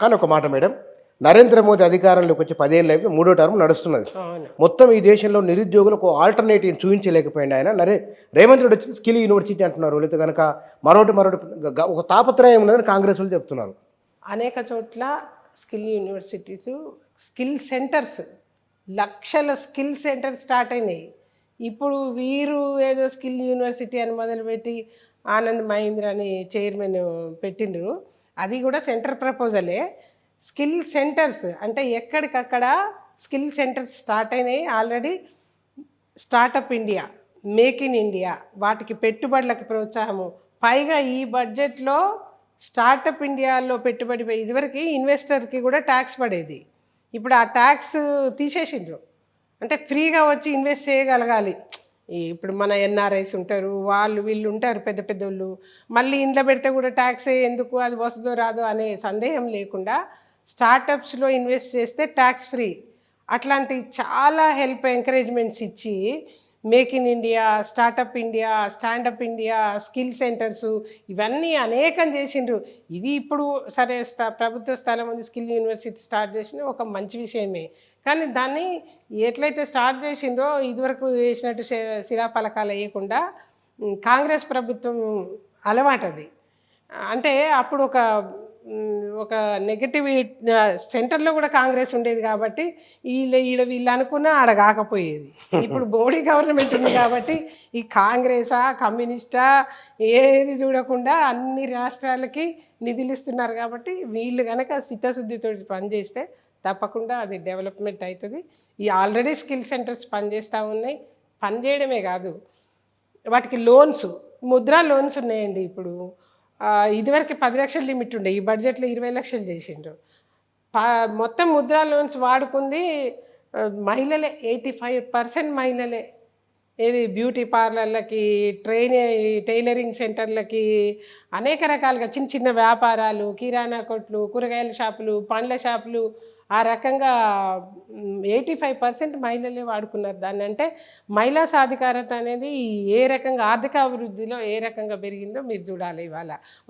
కానీ ఒక మాట మేడం, నరేంద్ర మోదీ అధికారంలోకి వచ్చి 10 ఏళ్ళు అయిపోయి మూడో టర్మ్ నడుస్తున్నది. అవును. మొత్తం ఈ దేశంలో నిరుద్యోగులకు ఆల్టర్నేటివ్ చూపించలేకపోయింది ఆయన. రేవంత్ రెడ్డి వచ్చి స్కిల్ యూనివర్సిటీ అంటున్నారు, లేకపోతే కనుక మరొకటి ఒక తాపత్రయం ఉన్నదని కాంగ్రెస్ వాళ్ళు చెప్తున్నారు. అనేక చోట్ల స్కిల్ యూనివర్సిటీస్, స్కిల్ సెంటర్స్, లక్షల స్కిల్ సెంటర్స్ స్టార్ట్ అయినాయి. ఇప్పుడు వీరు ఏదో స్కిల్ యూనివర్సిటీ అని మొదలుపెట్టి ఆనంద్ మహీంద్ర అని చైర్మన్ పెట్టిండ్రు. అది కూడా సెంటర్ ప్రపోజలే. స్కిల్ సెంటర్స్ అంటే ఎక్కడికక్కడ స్కిల్ సెంటర్స్ స్టార్ట్ అయినాయి already. Startup India, make in India, వాటికి పెట్టుబడులకు ప్రోత్సాహము. పైగా ఈ బడ్జెట్లో స్టార్టప్ ఇండియాలో పెట్టుబడి ఇదివరకు ఇన్వెస్టర్కి కూడా ట్యాక్స్ పడేది, ఇప్పుడు ఆ ట్యాక్స్ తీసేసిండ్రు. అంటే ఫ్రీగా వచ్చి ఇన్వెస్ట్ చేయగలగాలి. ఇప్పుడు మన ఎన్ఆర్ఐస్ ఉంటారు, వీళ్ళు ఉంటారు పెద్ద పెద్దోళ్ళు, మళ్ళీ ఇంట్లో పెడితే కూడా ట్యాక్స్ ఎందుకు, అది వస్తుందో రాదో అనే సందేహం లేకుండా స్టార్టప్స్లో ఇన్వెస్ట్ చేస్తే ట్యాక్స్ ఫ్రీ. అట్లాంటి చాలా హెల్ప్ ఎంకరేజ్మెంట్స్ ఇచ్చి make in India, startup India, standup India, skill centres ఇవన్నీ అనేకం చేసిండ్రు. ఇది ఇప్పుడు సరే ప్రభుత్వ స్థలం ఉంది, స్కిల్ యూనివర్సిటీ స్టార్ట్ చేసిన ఒక మంచి విషయమే. కానీ దాన్ని ఎట్లయితే స్టార్ట్ చేసిండ్రో ఇదివరకు వేసినట్టు శిలాఫలకాలు వేయకుండా కాంగ్రెస్ ప్రభుత్వం అలవాటు అది. అంటే అప్పుడు ఒక నెగటివ్ సెంటర్లో కూడా కాంగ్రెస్ ఉండేది కాబట్టి వీళ్ళు అనుకున్నా ఆడ కాకపోయేది. ఇప్పుడు మోడీ గవర్నమెంట్ ఉంది కాబట్టి ఈ కాంగ్రెసా కమ్యూనిస్టా ఏది చూడకుండా అన్ని రాష్ట్రాలకి నిధులు ఇస్తున్నారు కాబట్టి వీళ్ళు కనుక చిత్తశుద్ధితో పనిచేస్తే తప్పకుండా అది డెవలప్మెంట్ అవుతుంది. ఈ ఆల్రెడీ స్కిల్ సెంటర్స్ పనిచేస్తూ ఉన్నాయి. పనిచేయడమే కాదు, వాటికి లోన్స్, ముద్రా లోన్స్ ఉన్నాయండి. ఇప్పుడు ఇదివరకు 10 లక్షల లిమిట్ ఉండే, ఈ బడ్జెట్లో 20 లక్షలు చేసిండ్రు. మొత్తం ముద్రా లోన్స్ వాడుకుంది మహిళలే, 85% మహిళలే. ఏది బ్యూటీ పార్లర్లకి, టైలరింగ్ సెంటర్లకి, అనేక రకాలుగా చిన్న చిన్న వ్యాపారాలు, కిరాణా కొట్లు, కూరగాయల షాపులు, పండ్ల షాపులు, ఆ రకంగా 85% మహిళలే వాడుకున్నారు దాన్ని. అంటే మహిళా సాధికారత అనేది ఏ రకంగా ఆర్థిక అభివృద్ధిలో ఏ రకంగా పెరిగిందో మీరు చూడాలి.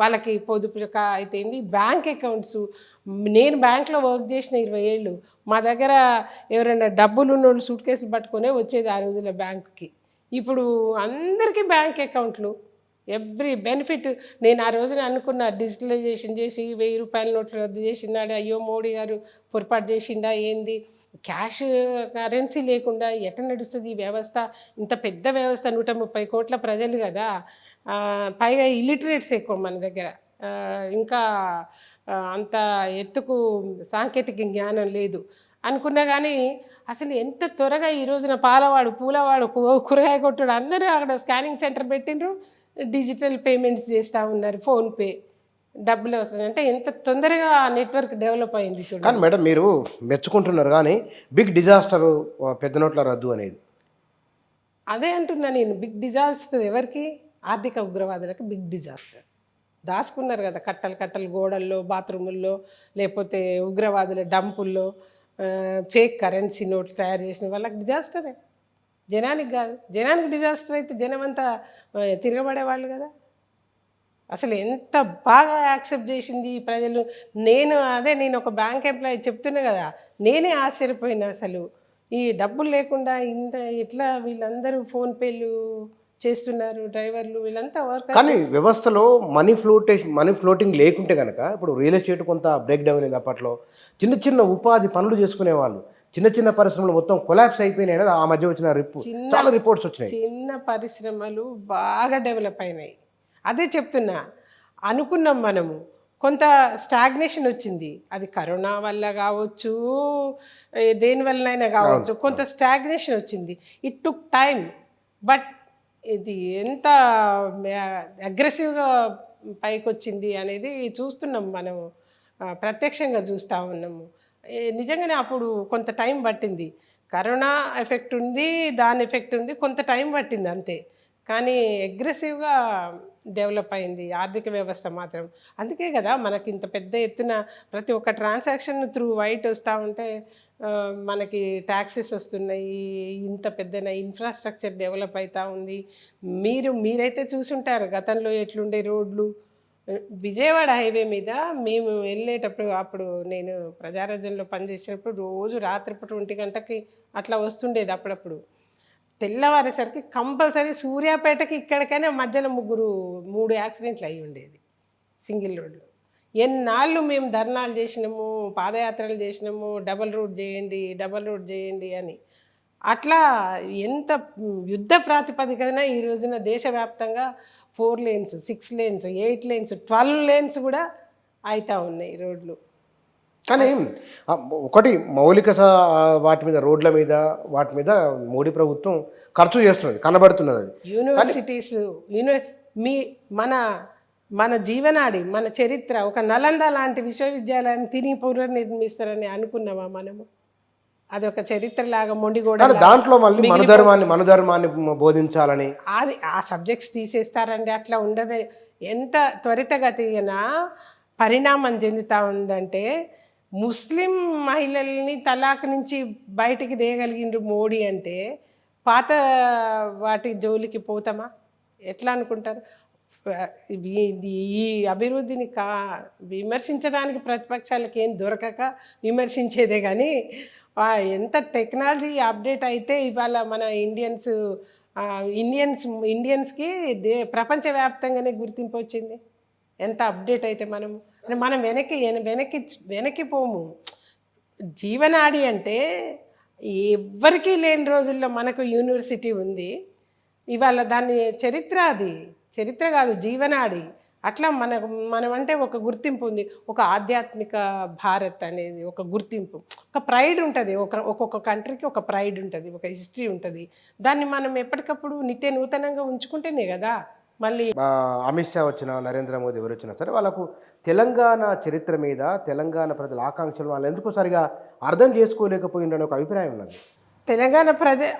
వాళ్ళకి పొదుపు అయితేంది, బ్యాంక్ అకౌంట్స్. నేను బ్యాంక్లో వర్క్ చేసిన 20 ఏళ్ళు. మా దగ్గర ఎవరైనా డబ్బులు ఉన్నోళ్ళు సూట్ కేసులు పట్టుకునే వచ్చేది ఆ రోజుల్లో బ్యాంకుకి. ఇప్పుడు అందరికీ బ్యాంక్ అకౌంట్లు, ఎవ్రీ బెనిఫిట్. నేను ఆ రోజున అనుకున్న డిజిటలైజేషన్ చేసి 1000 రూపాయల నోట్లు రద్దు చేసినాడు, అయ్యో మోడీ గారు పొరపాటు చేసిండా ఏంది, క్యాష్ కరెన్సీ లేకుండా ఎట్లా నడుస్తుంది ఈ వ్యవస్థ, ఇంత పెద్ద వ్యవస్థ, 130 కోట్ల ప్రజలు కదా, పైగా ఇల్లిటరేట్స్ ఎక్కువ మన దగ్గర, ఇంకా అంత ఎత్తుకు సాంకేతిక జ్ఞానం లేదు అనుకున్నా. కానీ అసలు ఎంత త్వరగా ఈ రోజున పాలవాడు, పూలవాడు, కూరగాయ కొట్టుడు అందరూ అక్కడ స్కానింగ్ సెంటర్ పెట్టిండ్రు, డిజిటల్ పేమెంట్స్ చేస్తూ ఉన్నారు, ఫోన్పే, డబ్బులు అవసరం. అంటే ఎంత తొందరగా నెట్వర్క్ డెవలప్ అయింది చూడండి. కానీ మేడం మీరు మెచ్చుకుంటున్నారు, కానీ బిగ్ డిజాస్టర్ పెద్ద నోట్ల రద్దు అనేది. అదే అంటున్నా నేను, బిగ్ డిజాస్టర్ ఎవరికి? ఆర్థిక ఉగ్రవాదులకు బిగ్ డిజాస్టర్. దాచుకున్నారు కదా కట్టలు గోడల్లో, బాత్రూముల్లో, లేకపోతే ఉగ్రవాదుల డంపుల్లో ఫేక్ కరెన్సీ నోట్స్ తయారు చేసిన వాళ్ళకి డిజాస్టరే, జనానికి కాదు. జనానికి డిజాస్టర్ అయితే జనం అంతా తిరగబడేవాళ్ళు కదా. అసలు ఎంత బాగా యాక్సెప్ట్ చేసింది ప్రజలు. నేను ఒక బ్యాంక్ ఎంప్లాయీ చెప్తున్నా కదా, నేనే ఆశ్చర్యపోయినా. అసలు ఈ డబ్బులు లేకుండా ఎట్లా వీళ్ళందరూ ఫోన్పేలు చేస్తున్నారు, డ్రైవర్లు వీళ్ళంతా వర్క్. కానీ వ్యవస్థలో మనీ ఫ్లోటింగ్ లేకుంటే కనుక ఇప్పుడు రియల్ ఎస్టేట్ కొంత బ్రేక్ డౌన్ అయింది. అప్పట్లో చిన్న చిన్న ఉపాధి పనులు చేసుకునే వాళ్ళు, చిన్న చిన్న పరిశ్రమలు మొత్తం కొలాప్స్ అయిపోయినాయి కదా. ఆ మధ్య వచ్చిన చాలా రిపోర్ట్స్ వచ్చినాయి. చిన్న పరిశ్రమలు బాగా డెవలప్ అయినాయి. అదే చెప్తున్నా, అనుకున్నాం మనము కొంత స్టాగ్నేషన్ వచ్చింది, అది కరోనా వల్ల కావచ్చు, దేనివల్లనైనా కావచ్చు, కొంత స్టాగ్నేషన్ వచ్చింది. ఇట్ టుక్ టైం, బట్ ఇది ఎంత అగ్రెసివ్గా పైకి వచ్చింది అనేది చూస్తున్నాం మనము, ప్రత్యక్షంగా చూస్తూ ఉన్నాము. నిజంగానే అప్పుడు కొంత టైం పట్టింది. కరోనా ఎఫెక్ట్ ఉంది, దాని ఎఫెక్ట్ ఉంది, కొంత టైం పట్టింది అంతే. కానీ అగ్రెసివ్గా డెవలప్ అయింది ఆర్థిక వ్యవస్థ మాత్రం. అందుకే కదా మనకి ఇంత పెద్ద ఎత్తున ప్రతి ఒక్క ట్రాన్సాక్షన్ త్రూ వైట్ వస్తూ ఉంటే మనకి ట్యాక్సెస్ వస్తున్నాయి, ఇంత పెద్ద ఇన్ఫ్రాస్ట్రక్చర్ డెవలప్ అవుతూ ఉంది. మీరైతే చూసుంటారు గతంలో ఎట్లుండే రోడ్లు, విజయవాడ హైవే మీద మేము వెళ్ళేటప్పుడు, అప్పుడు నేను ప్రజారాజ్యంలో పనిచేసినప్పుడు రోజు రాత్రిపూట 1 గంటకి అట్లా వస్తుండేది. అప్పుడప్పుడు తెల్లవారేసరికి కంపల్సరీ సూర్యాపేటకి ఇక్కడికైనా మధ్యలో 3 యాక్సిడెంట్లు అయి ఉండేది సింగిల్ రోడ్లో. ఎన్నాళ్ళు మేము ధర్నాలు చేసినాము, పాదయాత్రలు చేసినాము, డబల్ రోడ్ చేయండి అని. అట్లా ఎంత యుద్ధ ప్రాతిపదికన ఈ రోజున దేశవ్యాప్తంగా 4 లేన్స్, 6 లేన్స్, 8 లేన్స్, 12 లేన్స్ కూడా అవుతా ఉన్నాయి రోడ్లు. కానీ ఒకటి వాటి మీద రోడ్ల మీద వాటి మీద మోడీ ప్రభుత్వం ఖర్చు చేస్తున్నది, కనబడుతున్నది అది. యూనివర్సిటీస్ మన జీవనాడి, మన చరిత్ర, ఒక నలంద లాంటి విశ్వవిద్యాలయాన్ని తిరిగి పునర్నిర్మిస్తారని అనుకున్నామా మనము? అదొక చరిత్రలాగా మొండిగోడ దాంట్లో మళ్ళీ మనధర్మాన్ని బోధించాలని అది ఆ సబ్జెక్ట్స్ తీసేస్తారండి. అట్లా ఉండదు. ఎంత త్వరితగతిన పరిణామం చెందుతూ ఉందంటే, ముస్లిం మహిళల్ని తలాక్ నుంచి బయటికి దేయగలిగిండ్రు మోడీ అంటే పాత వాటి జోలికి పోతామా? ఎట్లా అనుకుంటారు? ఈ అభివృద్ధిని విమర్శించడానికి ప్రతిపక్షాలకు ఏం దొరకక విమర్శించేదే కానీ, ఎంత టెక్నాలజీ అప్డేట్ అయితే ఇవాళ మన ఇండియన్స్కి ప్రపంచవ్యాప్తంగానే గుర్తింపు వచ్చింది. ఎంత అప్డేట్ అయితే మనం వెనక్కి పోము. జీవనాడి అంటే ఎవ్వరికీ లేని రోజుల్లో మనకు యూనివర్సిటీ ఉంది. ఇవాళ దాన్ని చరిత్ర కాదు, జీవనాడి. అట్లా మనం అంటే ఒక గుర్తింపు ఉంది. ఒక ఆధ్యాత్మిక భారత్ అనేది ఒక గుర్తింపు, ఒక ప్రైడ్ ఉంటుంది. ఒక్కొక్క కంట్రీకి ఒక ప్రైడ్ ఉంటుంది, ఒక హిస్టరీ ఉంటుంది. దాన్ని మనం ఎప్పటికప్పుడు నిత్య నూతనంగా ఉంచుకుంటేనే కదా. మళ్ళీ అమిత్ షా వచ్చినా, నరేంద్ర మోదీ ఎవరు వచ్చినా సరే, వాళ్ళకు తెలంగాణ చరిత్ర మీద, తెలంగాణ ప్రజల ఆకాంక్షలు వాళ్ళు ఎందుకు సరిగా అర్థం చేసుకోలేకపోయిందని ఒక అభిప్రాయం ఉన్నది.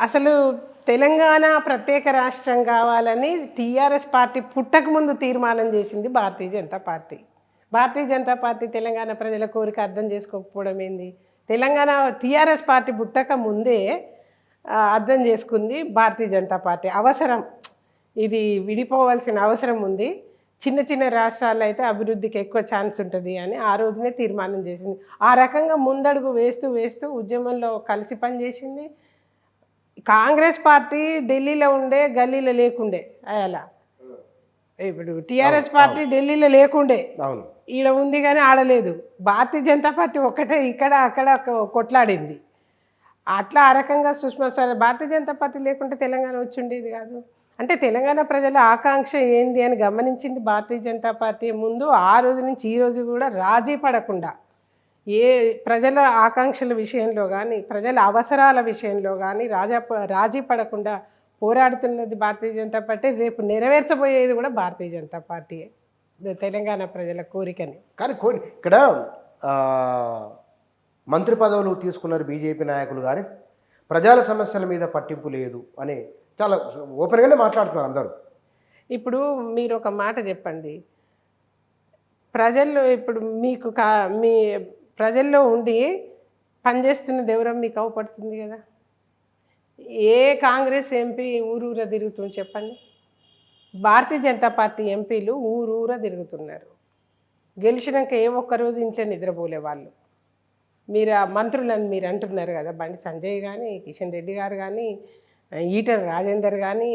అసలు తెలంగాణ ప్రత్యేక రాష్ట్రం కావాలని టీఆర్ఎస్ పార్టీ పుట్టకముందు తీర్మానం చేసింది భారతీయ జనతా పార్టీ. భారతీయ జనతా పార్టీ తెలంగాణ ప్రజల కోరిక అర్థం చేసుకోకపోవడం ఏంది? టీఆర్ఎస్ పార్టీ పుట్టక ముందే అర్థం చేసుకుంది భారతీయ జనతా పార్టీ. అవసరం, ఇది విడిపోవాల్సిన అవసరం ఉంది. చిన్న చిన్న రాష్ట్రాల్లో అయితే అభివృద్ధికి ఎక్కువ ఛాన్స్ ఉంటుంది అని ఆ రోజునే తీర్మానం చేసింది. ఆ రకంగా ముందడుగు వేస్తూ ఉద్యమంలో కలిసి పనిచేసింది. కాంగ్రెస్ పార్టీ ఢిల్లీలో ఉండే, గల్లీలో లేకుండే. అలా ఇప్పుడు టీఆర్ఎస్ పార్టీ ఢిల్లీలో లేకుండే, ఈడ ఉంది కానీ ఆడలేదు. భారతీయ జనతా పార్టీ ఒక్కటే ఇక్కడ అక్కడ కొట్లాడింది. అట్లా ఆ రకంగా సుష్మా స్వరాజ్, భారతీయ జనతా పార్టీ లేకుంటే తెలంగాణ వచ్చి ఉండేది కాదు. అంటే తెలంగాణ ప్రజల ఆకాంక్ష ఏంది అని గమనించింది భారతీయ జనతా పార్టీ. ముందు ఆ రోజు నుంచి ఈ రోజు కూడా రాజీ పడకుండా, ఏ ప్రజల ఆకాంక్షల విషయంలో కానీ, ప్రజల అవసరాల విషయంలో కానీ రాజీ పడకుండా పోరాడుతున్నది భారతీయ జనతా పార్టీ. రేపు నెరవేర్చబోయేది కూడా భారతీయ జనతా పార్టీయే, తెలంగాణ ప్రజల కోరికని. కానీ ఇక్కడ మంత్రి పదవులు తీసుకున్నారు బీజేపీ నాయకులు, కానీ ప్రజల సమస్యల మీద పట్టింపు లేదు అని చాలా ఓపెన్గానే మాట్లాడుతున్నారు అందరూ. ఇప్పుడు మీరు ఒక మాట చెప్పండి, ప్రజల్లో ఇప్పుడు మీ ప్రజల్లో ఉండి పనిచేస్తున్నది ఎవరో మీకు అవపడుతుంది కదా. ఏ కాంగ్రెస్ ఎంపీ ఊరూరా తిరుగుతుంది చెప్పండి? భారతీయ జనతా పార్టీ ఎంపీలు ఊరూరా తిరుగుతున్నారు. గెలిచినాక ఏ ఒక్కరోజు ఇంట్లో నిద్రపోలే వాళ్ళు. మీరు ఆ మంత్రులని మీరు అంటున్నారు కదా, బండి సంజయ్ కానీ, కిషన్ రెడ్డి గారు కానీ, ఈటల రాజేందర్ కానీ,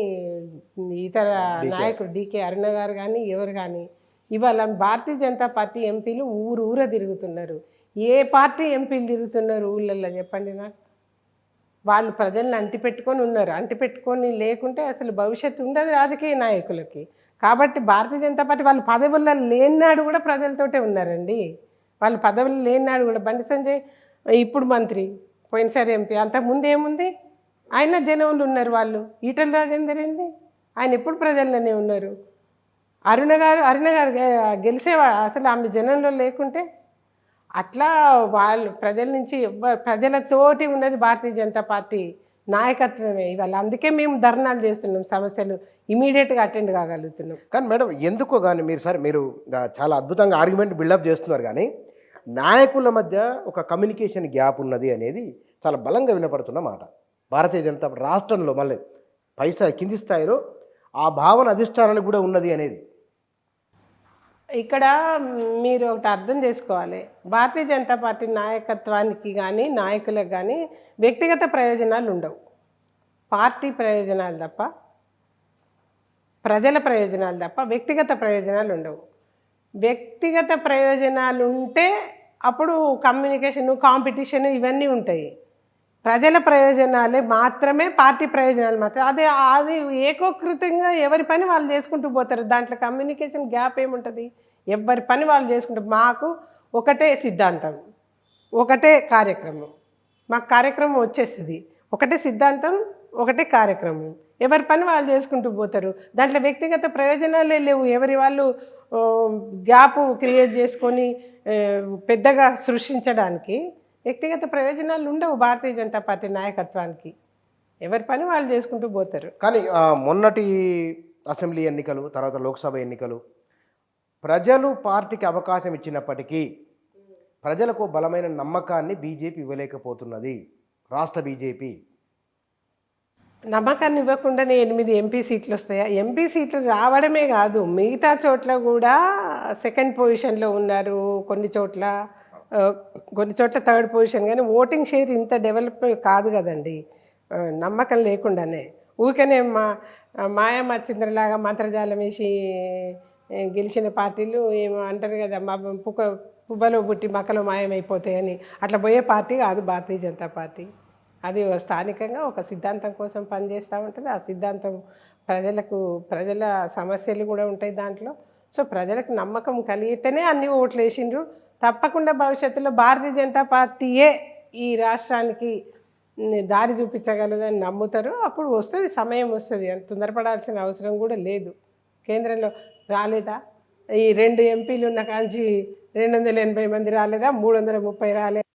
ఇతర నాయకుడు డీకే అరుణ గారు కానీ, ఎవరు కానీ ఇవాళ భారతీయ జనతా పార్టీ ఎంపీలు ఊరూరా తిరుగుతున్నారు. ఏ పార్టీ ఎంపీలు తిరుగుతున్నారు ఊళ్ళల్లో చెప్పండి నాకు? వాళ్ళు ప్రజలను అంటిపెట్టుకొని ఉన్నారు. అంటిపెట్టుకొని లేకుంటే అసలు భవిష్యత్తు ఉండదు రాజకీయ నాయకులకి. కాబట్టి భారతీయ జనతా పార్టీ వాళ్ళు పదవుల్లో లేనినాడు కూడా ప్రజలతోటే ఉన్నారండి. వాళ్ళు పదవులు లేనినాడు కూడా. బండి సంజయ్ ఇప్పుడు మంత్రి, పోయినసారి ఎంపీ, అంతకుముందు ఏముంది? ఆయన జనంలో ఉన్నారు వాళ్ళు. ఈటల రాజేందర్ ఏంది, ఆయన ఎప్పుడు ప్రజల్లోనే ఉన్నారు. అరుణ గారు గెలిచేవాడు అసలు ఆమె జనంలో లేకుంటే. అట్లా వాళ్ళు ప్రజల నుంచి ప్రజలతోటి ఉన్నది భారతీయ జనతా పార్టీ నాయకత్వమే ఇవాళ. అందుకే మేము ధర్నాలు చేస్తున్నాం, సమస్యలు ఇమీడియట్గా అటెండ్ కాగలుగుతున్నాం. కానీ మేడం ఎందుకో కానీ మీరు చాలా అద్భుతంగా ఆర్గ్యుమెంట్ బిల్డప్ చేస్తున్నారు, కానీ నాయకుల మధ్య ఒక కమ్యూనికేషన్ గ్యాప్ ఉన్నది అనేది చాలా బలంగా వినపడుతున్న మాట. భారతీయ జనతా రాష్ట్రంలో మళ్ళీ కింది స్థాయిలో ఆ భావన అధిష్టానానికి కూడా ఉన్నది అనేది. ఇక్కడ మీరు ఒకటి అర్థం చేసుకోవాలి, భారతీయ జనతా పార్టీ నాయకత్వానికి కానీ నాయకులకు కానీ వ్యక్తిగత ప్రయోజనాలు ఉండవు. పార్టీ ప్రయోజనాలు తప్ప, ప్రజల ప్రయోజనాలు తప్ప వ్యక్తిగత ప్రయోజనాలు ఉండవు. వ్యక్తిగత ప్రయోజనాలు ఉంటే అప్పుడు కమ్యూనికేషను, కాంపిటీషను ఇవన్నీ ఉంటాయి. ప్రజల ప్రయోజనాలే మాత్రమే, పార్టీ ప్రయోజనాలు మాత్రమే. అది ఏకోకృతంగా ఎవరి పని వాళ్ళు చేసుకుంటూ పోతారు. దాంట్లో కమ్యూనికేషన్ గ్యాప్ ఏముంటుంది? ఎవరి పని వాళ్ళు చేసుకుంటారు. మాకు ఒకటే సిద్ధాంతం, ఒకటే కార్యక్రమం, మాకు కార్యక్రమం వచ్చేస్తుంది. ఒకటే సిద్ధాంతం, ఒకటే కార్యక్రమం, ఎవరి పని వాళ్ళు చేసుకుంటూ పోతారు. దాంట్లో వ్యక్తిగత ప్రయోజనాలే లేవు. ఎవరి వాళ్ళు గ్యాప్ క్రియేట్ చేసుకొని పెద్దగా సృష్టించడానికి వ్యక్తిగత ప్రయోజనాలు ఉండవు భారతీయ జనతా పార్టీ నాయకత్వానికి. ఎవరి పని వాళ్ళు చేసుకుంటూ పోతారు. కానీ మొన్నటి అసెంబ్లీ ఎన్నికలు, తర్వాత లోక్సభ ఎన్నికలు, ప్రజలు పార్టీకి అవకాశం ఇచ్చినప్పటికీ ప్రజలకు బలమైన నమ్మకాన్ని బీజేపీ ఇవ్వలేకపోతున్నది. రాష్ట్ర బీజేపీ నమ్మకాన్ని ఇవ్వకుండానే 8 ఎంపీ సీట్లు వస్తాయా? ఎంపీ సీట్లు రావడమే కాదు, మిగతా చోట్ల కూడా సెకండ్ పొజిషన్లో ఉన్నారు. కొన్ని చోట్ల థర్డ్ పొజిషన్. కానీ ఓటింగ్ షేర్ ఇంత డెవలప్ కాదు కదండి నమ్మకం లేకుండానే. ఊరికనే మాయా మచ్చింద్రలాగా మంత్రజాలం వేసి గెలిచిన పార్టీలు ఏమో అంటారు కదా, పువ్వలో పుట్టి మక్కలో మాయమైపోతాయని. అట్లా పోయే పార్టీ కాదు భారతీయ జనతా పార్టీ. అది స్థానికంగా ఒక సిద్ధాంతం కోసం పనిచేస్తూ ఉంటుంది. ఆ సిద్ధాంతం ప్రజల సమస్యలు కూడా ఉంటాయి దాంట్లో. సో ప్రజలకు నమ్మకం కలిగితేనే అన్ని ఓట్లు వేసిండ్రు. తప్పకుండా భవిష్యత్తులో భారతీయ జనతా పార్టీయే ఈ రాష్ట్రానికి దారి చూపించగలదని నమ్ముతారు. అప్పుడు వస్తుంది, సమయం వస్తుంది. అంత తొందరపడాల్సిన అవసరం కూడా లేదు. కేంద్రంలో రాలేదా? ఈ 2 ఎంపీలు ఉన్న కాంచి 280 మంది రాలేదా? 330 రాలేదా?